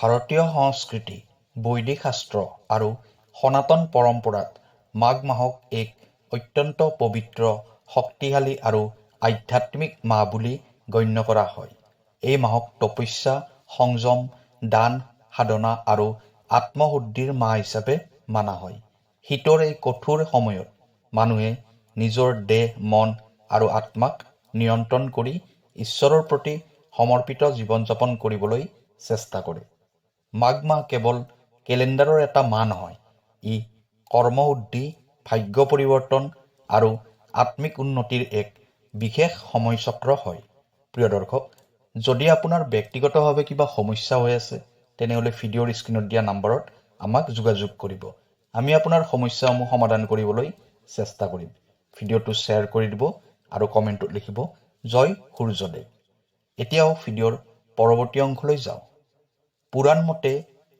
ভাৰতীয় সংস্কৃতি, বৈদিক শাস্ত্ৰ আৰু সনাতন পৰম্পৰাত মাঘ মাহক এক অত্যন্ত পবিত্ৰ, শক্তিশালী আৰু আধ্যাত্মিক মাহ বুলি গণ্য কৰা হয়। এই মাহক তপস্যা, সংযম, দান, সাধনা আৰু আত্মশুদ্ধিৰ মাহ হিচাপে মানা হয়। শীতৰ এই কঠোৰ সময়ত মানুহে নিজৰ দেহ, মন আৰু আত্মাক নিয়ন্ত্ৰণ কৰি ঈশ্বৰৰ প্ৰতি সমৰ্পিত জীৱন যাপন কৰিবলৈ চেষ্টা কৰে। মাঘ মাহ কেৱল কেলেণ্ডাৰৰ এটা মাহ নহয়, ই কৰ্মশুদ্ধি, ভাগ্য পৰিৱৰ্তন আৰু আত্মিক উন্নতিৰ এক বিশেষ সময়চক্ৰ হয়। প্ৰিয় দৰ্শক, যদি আপোনাৰ ব্যক্তিগতভাৱে কিবা সমস্যা হৈ আছে, তেনেহ'লে ভিডিঅ'ৰ স্ক্ৰীণত দিয়া নম্বৰত আমাক যোগাযোগ কৰিব। আমি আপোনাৰ সমস্যাসমূহ সমাধান কৰিবলৈ চেষ্টা কৰিম। ভিডিঅ'টো শ্বেয়াৰ কৰি দিব আৰু কমেণ্টত লিখিব জয় সূৰ্যদেৱ। এতিয়াও ভিডিঅ'ৰ পৰৱৰ্তী অংশলৈ যাওঁ। পুৰাণ মতে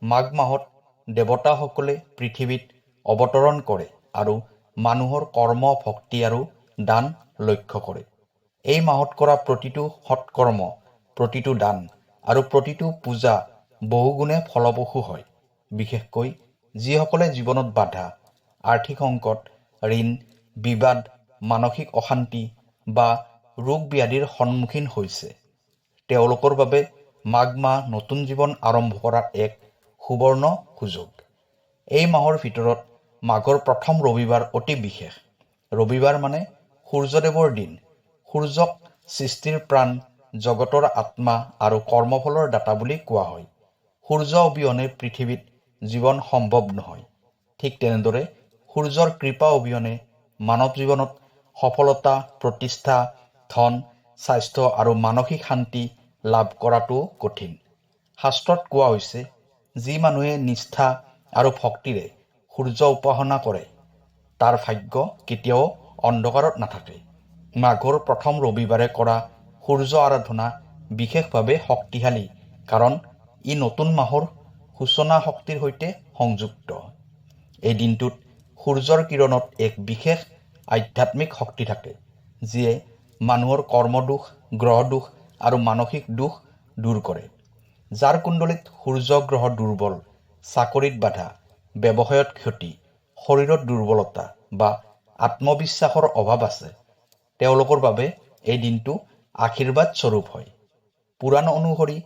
মাঘ মাহত দেৱতাসকলে পৃথিৱীত অৱতৰণ কৰে আৰু মানুহৰ কৰ্ম, ভক্তি আৰু দান লক্ষ্য কৰে। এই মাহত কৰা প্ৰতিটো সৎকৰ্ম, প্ৰতিটো দান আৰু প্ৰতিটো পূজা বহুগুণে ফলপ্ৰসূ হয়। বিশেষকৈ যিসকলে জীৱনত বাধা, আৰ্থিক সংকট, ঋণ, বিবাদ, মানসিক অশান্তি বা ৰোগ ব্যাধিৰ সন্মুখীন হৈছে, তেওঁলোকৰ বাবে মাঘ মাহ নতুন জীৱন আৰম্ভ কৰাৰ এক সুবৰ্ণ সুযোগ। এই মাহৰ ভিতৰত মাঘৰ প্ৰথম ৰবিবাৰ অতি বিশেষ। ৰবিবাৰ মানে সূৰ্যদেৱৰ দিন। সূৰ্যক সৃষ্টিৰ প্ৰাণ, জগতৰ আত্মা আৰু কৰ্মফলৰ দাতা বুলি কোৱা হয়। সূৰ্য অবিহনে পৃথিৱীত জীৱন সম্ভৱ নহয়। ঠিক তেনেদৰে সূৰ্যৰ কৃপা অবিহনে মানৱ জীৱনত সফলতা, প্ৰতিষ্ঠা, ধন, স্বাস্থ্য আৰু মানসিক শান্তি লাভ কৰাটো কঠিন। শাস্ত্ৰত কোৱা হৈছে, যি মানুহে নিষ্ঠা আৰু ভক্তিৰে সূৰ্য উপাসনা কৰে, তাৰ ভাগ্য কেতিয়াও অন্ধকাৰত নাথাকে। মাঘৰ প্ৰথম ৰবিবাৰে কৰা সূৰ্য আৰাধনা বিশেষভাৱে শক্তিশালী, কাৰণ ই নতুন মাহৰ সূচনা শক্তিৰ সৈতে সংযুক্ত। এই দিনটোত সূৰ্যৰ কিৰণত এক বিশেষ আধ্যাত্মিক শক্তি থাকে, যিয়ে মানুহৰ কৰ্মদোষ, গ্ৰহদোষ আৰু মানসিক দোষ দূৰ কৰে। যাৰ কুণ্ডলীত সূৰ্য গ্ৰহ দুৰ্বল, চাকৰিত বাধা, ব্যৱসায়ত ক্ষতি, শৰীৰত দুৰ্বলতা বা আত্মবিশ্বাসৰ অভাৱ আছে, তেওঁলোকৰ বাবে এই দিনটো আশীৰ্বাদ স্বৰূপ হয়। পুৰাণ অনুসৰি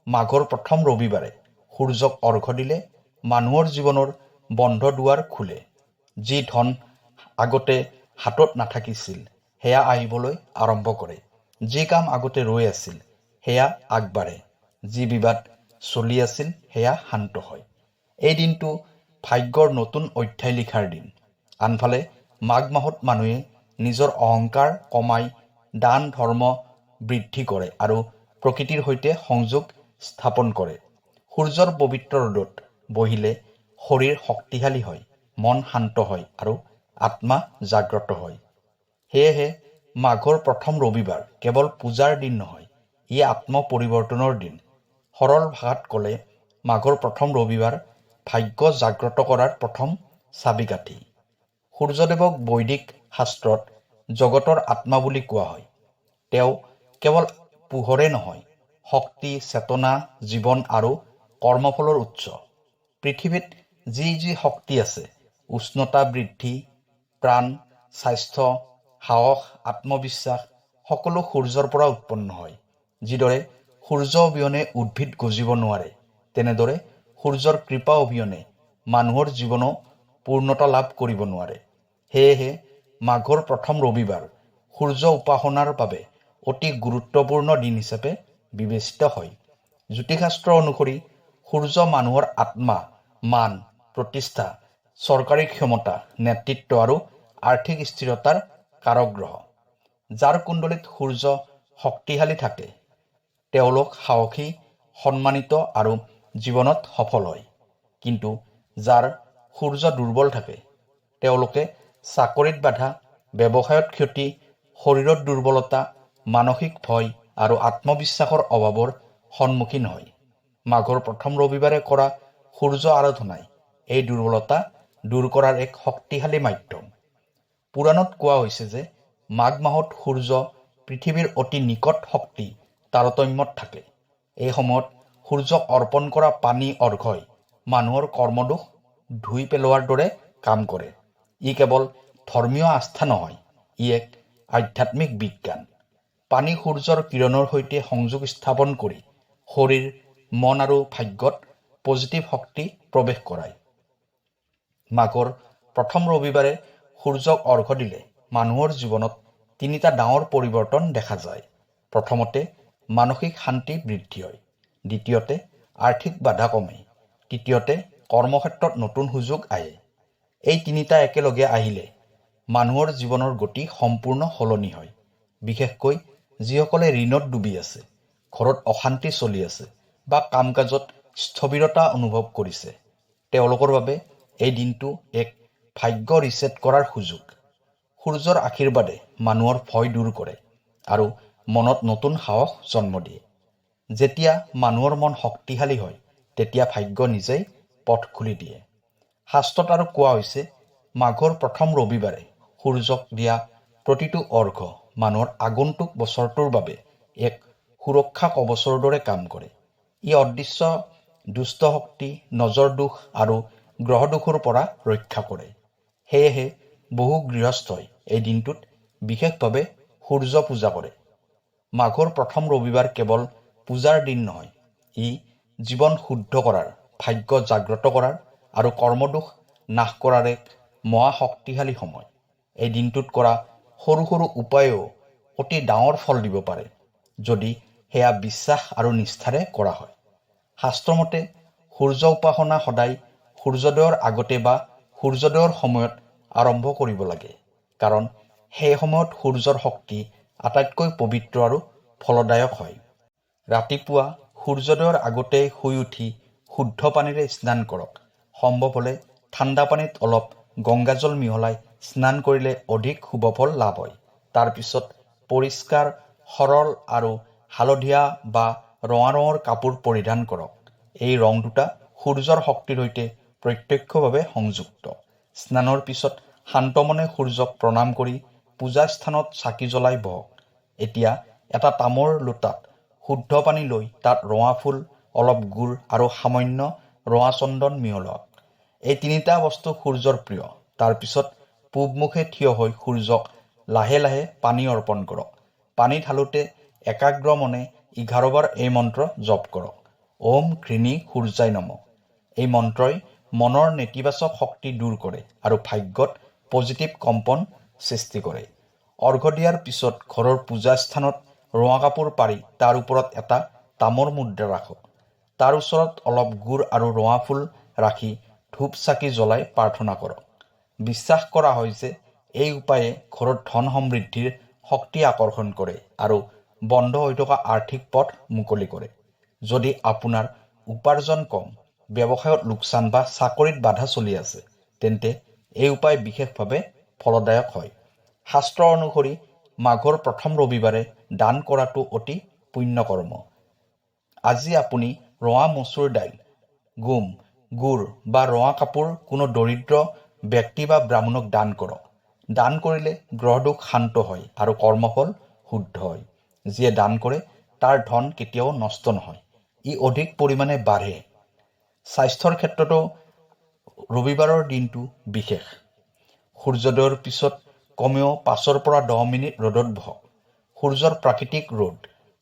মাঘৰ প্ৰথম ৰবিবাৰে সূৰ্যক অৰ্ঘ্য দিলে মানুহৰ জীৱনৰ বন্ধ দুৱাৰ খোলে। যি ধন আগতে হাতত নাথাকিছিল, সেয়া আহিবলৈ আৰম্ভ কৰে। যি কাম আগতে ৰৈ আছিল, সেয়া আগবাঢ়ে। যি বিবাদ চলি আছিল, সেয়া শান্ত হয়। এই দিনটো ভাগ্যৰ নতুন অধ্যায় লিখাৰ দিন। আনফালে মাঘ মাহত মানুহে নিজৰ অহংকাৰ কমাই দান ধৰ্ম বৃদ্ধি কৰে আৰু প্ৰকৃতিৰ সৈতে সংযোগ স্থাপন কৰে। সূৰ্যৰ পবিত্ৰ ৰ'দত বহিলে শৰীৰ শক্তিশালী হয়, মন শান্ত হয় আৰু আত্মা জাগ্ৰত হয়। সেয়েহে মাঘৰ প্ৰথম ৰবিবাৰ কেৱল পূজাৰ দিন নহয়, ই আত্ম পৰিৱৰ্তনৰ দিন। সৰল ভাষাত ক'লে, মাঘৰ প্ৰথম ৰবিবাৰ ভাগ্য জাগ্ৰত কৰাৰ প্ৰথম চাবিকাঠি। সূৰ্যদেৱক বৈদিক শাস্ত্ৰত জগতৰ আত্মা বুলি কোৱা হয়। তেওঁ কেৱল পোহৰে নহয়, শক্তি, চেতনা, জীৱন আৰু কৰ্মফলৰ উৎস। পৃথিৱীত যি যি শক্তি আছে, উষ্ণতা বৃদ্ধি, প্ৰাণ, স্বাস্থ্য, সাহস, আত্মবিশ্বাস, সকলো সূৰ্যৰ পৰা উৎপন্ন হয়। যিদৰে সূৰ্য অবিহনে উদ্ভিদ গজিব নোৱাৰে, তেনেদৰে সূৰ্যৰ কৃপা অবিহনে মানুহৰ জীৱনো পূৰ্ণতা লাভ কৰিব নোৱাৰে। সেয়েহে মাঘৰ প্ৰথম ৰবিবাৰ সূৰ্য উপাসনাৰ বাবে অতি গুৰুত্বপূৰ্ণ দিন হিচাপে বিবেচিত হয়। জ্যোতিষশাস্ত্ৰ অনুসৰি সূৰ্য মানুহৰ আত্মা, মান, প্ৰতিষ্ঠা, চৰকাৰী ক্ষমতা, নেতৃত্ব আৰু আৰ্থিক স্থিৰতাৰ কাৰক গ্ৰহ। যাৰ কুণ্ডলীত সূৰ্য শক্তিশালী থাকে, তেওঁলোক সাহসী, সন্মানিত আৰু জীৱনত সফল হয়। কিন্তু যাৰ সূৰ্য দুৰ্বল থাকে, তেওঁলোকে চাকৰিত বাধা, ব্যৱসায়ত ক্ষতি, শৰীৰত দুৰ্বলতা, মানসিক ভয় আৰু আত্মবিশ্বাসৰ অভাৱৰ সন্মুখীন হয়। মাঘৰ প্ৰথম ৰবিবাৰে কৰা সূৰ্য আৰাধনাই এই দুৰ্বলতা দূৰ কৰাৰ এক শক্তিশালী মাধ্যম। পুৰাণত কোৱা হৈছে যে মাঘ মাহত সূৰ্য পৃথিৱীৰ অতি নিকট শক্তি তাৰতম্যত থাকে। এই সময়ত সূৰ্যক অৰ্পণ কৰা পানী অৰ্ঘ্যই মানুহৰ কৰ্মদোষ ধুই পেলোৱাৰ দৰে কাম কৰে। ই কেৱল ধৰ্মীয় আস্থা নহয়, ই এক আধ্যাত্মিক বিজ্ঞান। পানী সূৰ্যৰ কিৰণৰ সৈতে সংযোগ স্থাপন কৰি শৰীৰ, মন আৰু ভাগ্যত পজিটিভ শক্তি প্ৰৱেশ কৰায়। মাঘৰ প্ৰথম ৰবিবাৰে সূৰ্যক অৰ্ঘ্য দিলে মানুহৰ জীৱনত 3টা ডাঙৰ পৰিৱৰ্তন দেখা যায়। প্ৰথমতে মানসিক শান্তি বৃদ্ধি হয়, দ্বিতীয়তে আৰ্থিক বাধা কমে, তৃতীয়তে কৰ্মক্ষেত্ৰত নতুন সুযোগ আহে। এই 3টা একেলগে আহিলে মানুহৰ জীৱনৰ গতি সম্পূৰ্ণ সলনি হয়। বিশেষকৈ যিসকলে ঋণত ডুবি আছে, ঘৰত অশান্তি চলি আছে বা কাম কাজত স্থবিৰতা অনুভৱ কৰিছে, তেওঁলোকৰ বাবে এই দিনটো এক ভাগ্য ৰিছেট কৰাৰ সুযোগ। সূৰ্যৰ আশীৰ্বাদে মানুহৰ ভয় দূৰ কৰে আৰু মনত নতুন সাহস জন্ম দিয়ে। যেতিয়া মানুহৰ মন শক্তিশালী হয়, তেতিয়া ভাগ্য নিজেই পথ খুলি দিয়ে। শাস্ত্ৰত আৰু কোৱা হৈছে, মাঘৰ প্ৰথম ৰবিবাৰে সূৰ্যক দিয়া প্ৰতিটো অৰ্ঘ্য মানুহৰ আগন্তুক বছৰটোৰ বাবে এক সুৰক্ষা কৱচৰ দৰে কাম কৰে। ই অদৃশ্য দুষ্ট শক্তি, নজৰ দোষ আৰু গ্ৰহ দোষৰ পৰা ৰক্ষা কৰে। সেয়েহে বহু গৃহস্থই এই দিনটোত বিশেষভাৱে সূৰ্য পূজা কৰে। মাঘৰ প্ৰথম ৰবিবাৰ কেৱল পূজাৰ দিন নহয়, ই জীৱন শুদ্ধ কৰাৰ, ভাগ্য জাগ্ৰত কৰাৰ আৰু কৰ্মদোষ নাশ কৰাৰ এক মহা শক্তিশালী সময়। এই দিনটোত কৰা সৰু সৰু উপায়েও অতি ডাঙৰ ফল দিব পাৰে, যদি সেয়া বিশ্বাস আৰু নিষ্ঠাৰে কৰা হয়। শাস্ত্ৰমতে সূৰ্য উপাসনা সদায় সূৰ্যোদয়ৰ আগতে বা সূৰ্যোদয়ৰ সময়ত আৰম্ভ কৰিব লাগে, কাৰণ সেই সময়ত সূৰ্যৰ শক্তি আটাইতকৈ পবিত্ৰ আৰু ফলদায়ক হয়। ৰাতিপুৱা সূৰ্যোদয়ৰ আগতে শুই উঠি শুদ্ধ পানীৰে স্নান কৰক। সম্ভৱ হ'লে ঠাণ্ডা পানীত অলপ গংগাজল মিহলাই স্নান কৰিলে অধিক শুভফল লাভ হয়। তাৰ পিছত পৰিষ্কাৰ, সৰল আৰু হালধীয়া বা ৰঙা ৰঙৰ কাপোৰ পৰিধান কৰক। এই ৰং দুটা সূৰ্যৰ শক্তিৰ সৈতে প্ৰত্যক্ষভাৱে সংযুক্ত। স্নানৰ পিছত শান্ত মনে সূৰ্যক প্ৰণাম কৰি পূজা স্থানত চাকি জ্বলাই বহক। এতিয়া এটা তামৰ লোটাত শুদ্ধ পানী লৈ তাত ৰঙা ফুল, অলপ গুড় আৰু সামান্য ৰঙা চন্দন মিহলাওক। এই 3টা বস্তু সূৰ্যৰ প্ৰিয়। তাৰ পিছত পূবমুখে থিয় হৈ সূৰ্যক লাহে লাহে পানী অৰ্পণ কৰক। পানী ঢালোতে একাগ্ৰ মনে 11 বাৰ এই মন্ত্ৰ জপ কৰক। ওম ঘৃণী সূৰ্যায় নমঃ। এই মন্ত্ৰই মনৰ নেতিবাচক শক্তি দূৰ কৰে আৰু ভাগ্যত পজিটিভ কম্পন সৃষ্টি কৰে। অৰ্ঘ্য দিয়াৰ পিছত ঘৰৰ পূজা স্থানত ৰঙা কাপোৰ পাৰি তাৰ ওপৰত এটা তামৰ মুদ্ৰা ৰাখক। তাৰ ওচৰত অলপ গুড় আৰু ৰঙা ফুল ৰাখি ধূপ চাকি জ্বলাই প্ৰাৰ্থনা কৰক। বিশ্বাস কৰা হয় যে এই উপায়ে ঘৰত ধন সমৃদ্ধিৰ শক্তি আকৰ্ষণ কৰে আৰু বন্ধ হৈ থকা আৰ্থিক পথ মুকলি কৰে। যদি আপোনাৰ উপাৰ্জন কম, ব্যৱসায়ত লোকচান বা চাকৰিত বাধা চলি আছে, তেন্তে এই উপায় বিশেষভাৱে ফলদায়ক হয়। শাস্ত্ৰ অনুসৰি মাঘৰ প্ৰথম ৰবিবাৰে দান কৰাটো অতি পুণ্যকৰ্ম। আজি আপুনি ৰঙা মচুৰ দাইল, গোম, গুড় বা ৰঙা কাপোৰ কোনো দৰিদ্ৰ ব্যক্তি বা ব্ৰাহ্মণক দান কৰক। দান কৰিলে গ্ৰহদোষ শান্ত হয় আৰু কৰ্মফল শুদ্ধ হয়। যিয়ে দান কৰে তাৰ ধন কেতিয়াও নষ্ট নহয়, ই অধিক পৰিমাণে বাঢ়ে। স্বাস্থ্যৰ ক্ষেত্ৰতো ৰবিবাৰৰ দিনটো বিশেষ। সূৰ্যোদয়ৰ পিছত কমেও 5 পৰা 10 মিনিট ৰ'দত বহক। সূৰ্যৰ প্ৰাকৃতিক ৰ'দ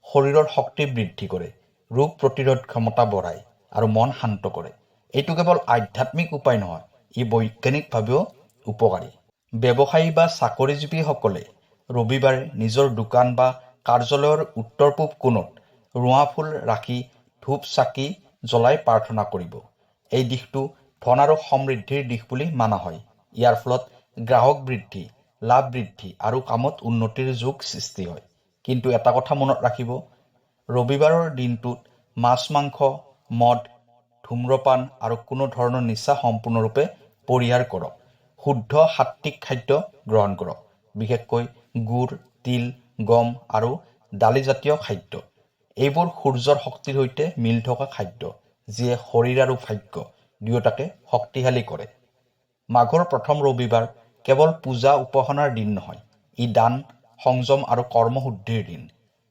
শৰীৰৰ শক্তি বৃদ্ধি কৰে, ৰোগ প্ৰতিৰোধ ক্ষমতা বঢ়ায় আৰু মন শান্ত কৰে। এইটো কেৱল আধ্যাত্মিক উপায় নহয়, ই বৈজ্ঞানিকভাৱেও উপকাৰী। ব্যৱসায়ী বা চাকৰিজীৱীসকলে ৰবিবাৰে নিজৰ দোকান বা কাৰ্যালয়ৰ উত্তৰ পূব কোণত ৰঙা ফুল ৰাখি ধূপ চাকি জ্বলাই প্ৰাৰ্থনা কৰিব। এই দিশটো ধন আৰু সমৃদ্ধিৰ দিশ বুলি মানা হয়। ইয়াৰ ফলত গ্ৰাহক বৃদ্ধি, লাভ বৃদ্ধি আৰু কামত উন্নতিৰ যোগ সৃষ্টি হয়। কিন্তু এটা কথা মনত ৰাখিব, ৰবিবাৰৰ দিনটোত মাছ, মাংস, মদ, ধূম্ৰপান আৰু কোনো ধৰণৰ নিচা সম্পূৰ্ণৰূপে পৰিহাৰ কৰক। শুদ্ধ সাত্বিক খাদ্য গ্ৰহণ কৰক, বিশেষকৈ গুড়, তিল, গম আৰু দালিজাতীয় খাদ্য। এইবোৰ সূৰ্যৰ শক্তিৰ সৈতে মিল থকা খাদ্য, যিয়ে শৰীৰ আৰু ভাগ্য দুয়োটাকে শক্তিশালী কৰে। মাঘৰ প্ৰথম ৰবিবাৰ কেৱল পূজা উপাসনাৰ দিন নহয়, ই দান, সংযম আৰু কৰ্মশুদ্ধিৰ দিন।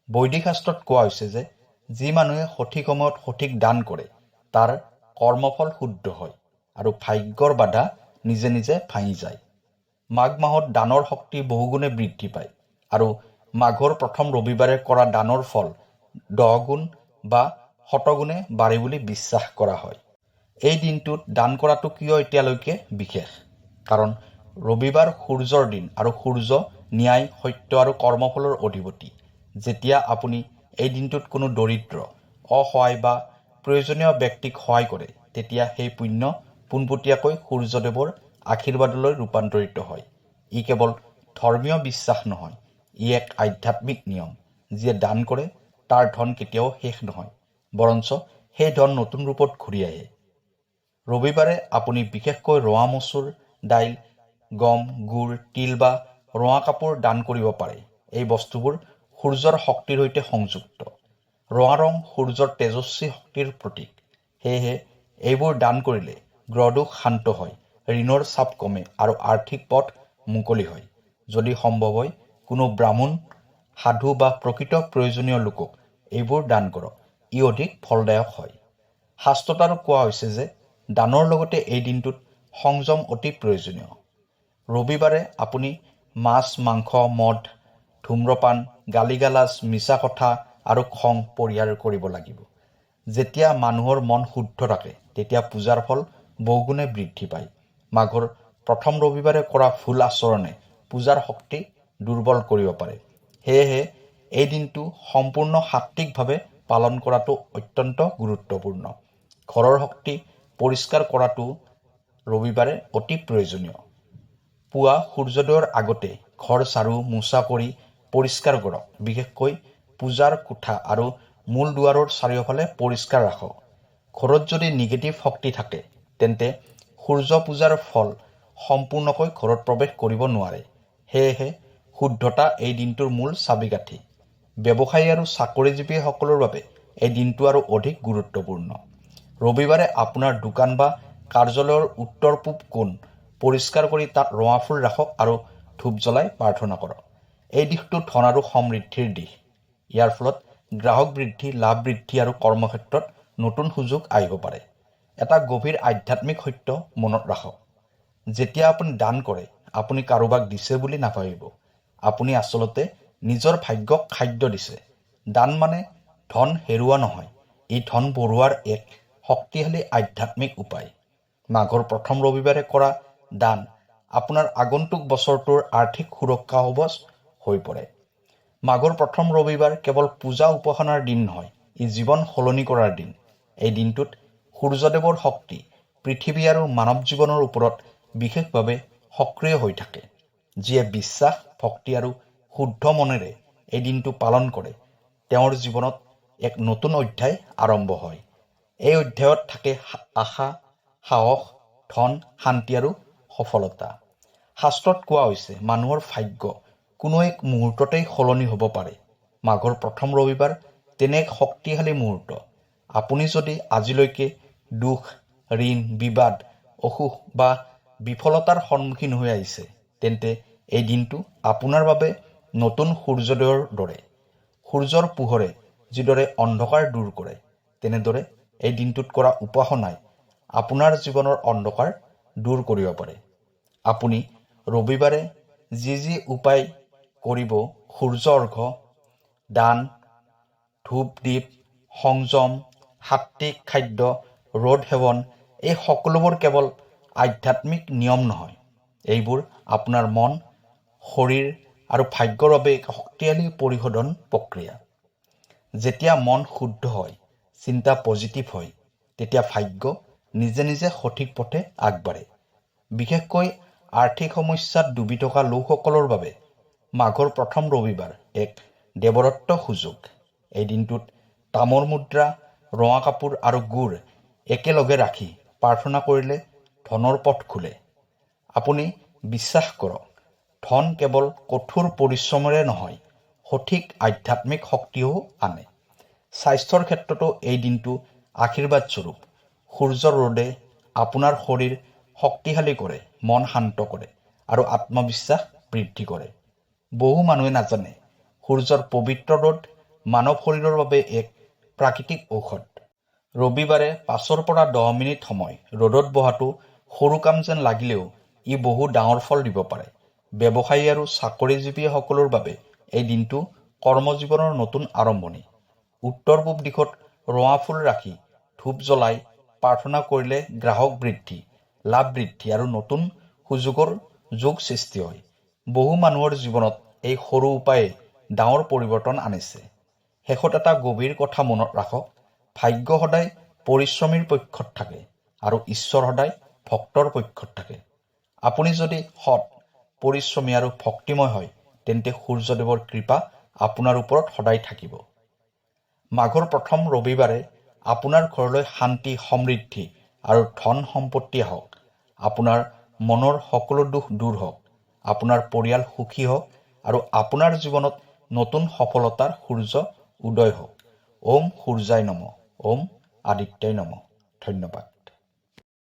বৈদিক শাস্ত্ৰত কোৱা হৈছে যে যি মানুহে সঠিক সময়ত সঠিক দান কৰে তাৰ কৰ্মফল শুদ্ধ হয় আৰু ভাগ্যৰ বাধা নিজে নিজে ভাঙি যায়। মাঘ মাহত দানৰ শক্তি বহুগুণে বৃদ্ধি পায় আৰু মাঘৰ প্ৰথম ৰবিবাৰে কৰা দানৰ ফল 10 গুণ বা শতগুণে বাঢ়ে বুলি বিশ্বাস কৰা হয়। এই দিনটোত দান কৰাটো কিয় এতিয়ালৈকে বিশেষ? কাৰণ ৰবিবাৰ সূৰ্যৰ দিন আৰু সূৰ্য ন্যায়, সত্য আৰু কৰ্মফলৰ অধিপতি। যেতিয়া আপুনি এই দিনটোত কোনো দৰিদ্ৰ, অসহায় বা প্ৰয়োজনীয় ব্যক্তিক সহায় কৰে তেতিয়া সেই পুণ্য পোনপটীয়াকৈ সূৰ্যদেৱৰ আশীৰ্বাদলৈ ৰূপান্তৰিত হয়। ই কেৱল ধৰ্মীয় বিশ্বাস নহয়, ই এক আধ্যাত্মিক নিয়ম। যিয়ে দান কৰে তাৰ ধন কেতিয়াও শেষ নহয়, বৰঞ্চ সেই ধন নতুন ৰূপত ঘূৰি আহে। ৰবিবাৰে আপুনি বিশেষকৈ ৰঙা মচুৰ দাইল, গম, গুড়, তিল বা ৰঙা কাপোৰ দান কৰিব পাৰে। এই বস্তুবোৰ সূৰ্যৰ শক্তিৰ সৈতে সংযুক্ত। ৰঙা ৰং সূৰ্যৰ তেজস্বী শক্তিৰ প্ৰতীক। সেয়েহে এইবোৰ দান কৰিলে গ্ৰহদোষ শান্ত হয়, ঋণৰ চাপ কমে আৰু আৰ্থিক পথ মুকলি হয়। যদি সম্ভৱ হয় কোনো ব্ৰাহ্মণ, সাধু বা প্ৰকৃত প্ৰয়োজনীয় লোকক এইবোৰ দান কৰক, ই অধিক ফলদায়ক হয়। শাস্ত্ৰত আৰু কোৱা হৈছে যে দানৰ লগতে এই দিনটোত সংযম অতি প্ৰয়োজনীয়। ৰবিবাৰে আপুনি মাছ, মাংস, মদ, ধূম্ৰপান, গালিগালাজ, মিছা কথা আৰু খং পৰিহাৰ কৰিব লাগিব। যেতিয়া মানুহৰ মন শুদ্ধ থাকে তেতিয়া পূজাৰ ফল বহুগুণে বৃদ্ধি পায়। মাঘৰ প্ৰথম ৰবিবাৰে কৰা ভুল আচৰণে পূজাৰ শক্তি দুৰ্বল কৰিব পাৰে। সেয়েহে এই দিনটো সম্পূৰ্ণ সাত্ত্বিকভাৱে পালন কৰাটো অত্যন্ত গুৰুত্বপূৰ্ণ। ঘৰৰ শক্তি পৰিষ্কাৰ কৰাটো ৰবিবাৰে অতি প্ৰয়োজনীয়। পুৱা সূৰ্যোদয়ৰ আগতে ঘৰ ঝাৰু মোচা কৰি পৰিষ্কাৰ কৰক। বিশেষকৈ পূজাৰ কোঠা আৰু মূল দুৱাৰৰ চাৰিওফালে পৰিষ্কাৰ ৰাখক। ঘৰত যদি নিগেটিভ শক্তি থাকে তেন্তে সূৰ্য পূজাৰ ফল সম্পূৰ্ণকৈ ঘৰত প্ৰৱেশ কৰিব নোৱাৰে। সেয়েহে শুদ্ধতা এই দিনটোৰ মূল চাবিকাঠি। ব্যৱসায়ী আৰু চাকৰিজীৱীসকলৰ বাবে এই দিনটো আৰু অধিক গুৰুত্বপূৰ্ণ। ৰবিবাৰে আপোনাৰ দোকান বা কাৰ্যালয়ৰ উত্তৰ-পূব কোণ পৰিষ্কাৰ কৰি তাত ৰঙা ফুল ৰাখক আৰু ধূপ জ্বলাই প্ৰাৰ্থনা কৰক। এই দিশটো ধন আৰু সমৃদ্ধিৰ দিশ। ইয়াৰ ফলত গ্ৰাহক বৃদ্ধি, লাভ বৃদ্ধি আৰু কৰ্মক্ষেত্ৰত নতুন সুযোগ আহিব পাৰে। এটা গভীৰ আধ্যাত্মিক সত্য মনত ৰাখক। যেতিয়া আপুনি দান কৰে আপুনি কাৰোবাক দিছে বুলি নাভাবিব। আপুনি আচলতে নিজৰ ভাগ্যক খাদ্য দিছে। দান মানে ধন হেৰুওৱা নহয়, ই ধন বঢ়োৱাৰ এক শক্তিশালী আধ্যাত্মিক উপায়। মাঘৰ প্ৰথম ৰবিবাৰে কৰা দান আপোনাৰ আগন্তুক বছৰটোৰ আৰ্থিক সুৰক্ষা কৱচ হৈ পৰে। মাঘৰ প্ৰথম ৰবিবাৰ কেৱল পূজা উপাসনাৰ দিন নহয়, ই জীৱন সলনি কৰাৰ দিন। এই দিনটোত সূৰ্যদেৱৰ শক্তি পৃথিৱী আৰু মানৱ জীৱনৰ ওপৰত বিশেষভাৱে সক্ৰিয় হৈ থাকে। যিয়ে বিশ্বাস, ভক্তি আৰু শুদ্ধ মনেৰে এই দিনটো পালন কৰে তেওঁৰ জীৱনত এক নতুন অধ্যায় আৰম্ভ হয়। এই অধ্যায়ত থাকে আশা, সাহস, ধন, শান্তি আৰু সফলতা। শাস্ত্ৰত কোৱা হৈছে মানুহৰ ভাগ্য কোনো এক মুহূৰ্ততেই সলনি হ'ব পাৰে। মাঘৰ প্ৰথম ৰবিবাৰ তেনে এক শক্তিশালী মুহূৰ্ত। আপুনি যদি আজিলৈকে দুখ, ঋণ, বিবাদ, অসুখ বা বিফলতাৰ সন্মুখীন হৈ আহিছে তেন্তে এই দিনটো আপোনাৰ বাবে নতুন সূৰ্যোদয়ৰ দৰে। সূৰ্যৰ পোহৰে যিদৰে অন্ধকাৰ দূৰ কৰে তেনেদৰে এই দিনটোত কৰা উপাসনাই আপোনাৰ জীৱনৰ অন্ধকাৰ দূৰ কৰিব পাৰে। আপুনি ৰবিবাৰে যি যি উপায় কৰিব, সূৰ্য অৰ্ঘ্য দান, ধূপ দীপ, সংযম, সাত্ত্বিক খাদ্য, ৰ'দ সেৱন, এই সকলোবোৰ কেৱল আধ্যাত্মিক নিয়ম নহয়, এইবোৰ আপোনাৰ মন, শৰীৰ আৰু ভাগ্যৰ বাবে এক শক্তিশালী পৰিশোধন প্ৰক্ৰিয়া। যেতিয়া মন শুদ্ধ হয়, চিন্তা পজিটিভ হয়, তেতিয়া ভাগ্য নিজে নিজে সঠিক পথে আগবাঢ়ে। বিশেষকৈ আৰ্থিক সমস্যাত ডুবি থকা লোকসকলৰ বাবে মাঘৰ প্ৰথম ৰবিবাৰ এক দেৱদত্ত সুযোগ। এই দিনটোত তামৰ মুদ্ৰা, ৰঙা কাপোৰ আৰু গুড় একেলগে ৰাখি প্ৰাৰ্থনা কৰিলে ধনৰ পথ খোলে। আপুনি বিশ্বাস কৰক, ধন কেৱল কঠোৰ পৰিশ্ৰমেৰে নহয়, সঠিক আধ্যাত্মিক শক্তিও আনে। স্বাস্থ্যৰ ক্ষেত্ৰতো এই দিনটো আশীৰ্বাদ স্বৰূপ। সূৰ্যৰ ৰ'দে আপোনাৰ শৰীৰ শক্তিশালী কৰে, মন শান্ত কৰে আৰু আত্মবিশ্বাস বৃদ্ধি কৰে। বহু মানুহে নাজানে সূৰ্যৰ পবিত্ৰ ৰ'দ মানৱ শৰীৰৰ বাবে এক প্ৰাকৃতিক ঔষধ। ৰবিবাৰে 5ৰ পৰা 10 মিনিট সময় ৰ'দত বহাটো সৰু কাম যেন লাগিলেও ই বহু ডাঙৰ ফল দিব পাৰে। ব্যৱসায়ী আৰু চাকৰিজীৱীসকলৰ বাবে এই দিনটো কৰ্মজীৱনৰ নতুন আৰম্ভণি। উত্তৰ পূব দিশত ৰঙা ফুল ৰাখি ধূপ জ্বলাই প্ৰাৰ্থনা কৰিলে গ্ৰাহক বৃদ্ধি, লাভ বৃদ্ধি আৰু নতুন সুযোগৰ যোগ সৃষ্টি হয়। বহু মানুহৰ জীৱনত এই সৰু উপায়ে ডাঙৰ পৰিৱৰ্তন আনিছে। শেষত এটা গভীৰ কথা মনত ৰাখক, ভাগ্য সদায় পৰিশ্ৰমীৰ পক্ষত থাকে আৰু ঈশ্বৰ সদায় ভক্তৰ পক্ষত থাকে। আপুনি যদি সৎ, পৰিশ্ৰমী আৰু ভক্তিময় হয় তেন্তে সূৰ্যদেৱৰ কৃপা আপোনাৰ ওপৰত সদায় থাকিব। মাঘৰ প্ৰথম ৰবিবাৰে আপোনাৰ ঘৰলৈ শান্তি, সমৃদ্ধি আৰু ধন সম্পত্তি আহক। আপোনাৰ মনৰ সকলো দুখ দূৰ হওক, আপোনাৰ পৰিয়াল সুখী হওক আৰু আপোনাৰ জীৱনত নতুন সফলতাৰ সূৰ্য উদয় হওক। ওম সূৰ্যায় নমঃ, ওম আদিত্যই নমঃ। ধন্যবাদ।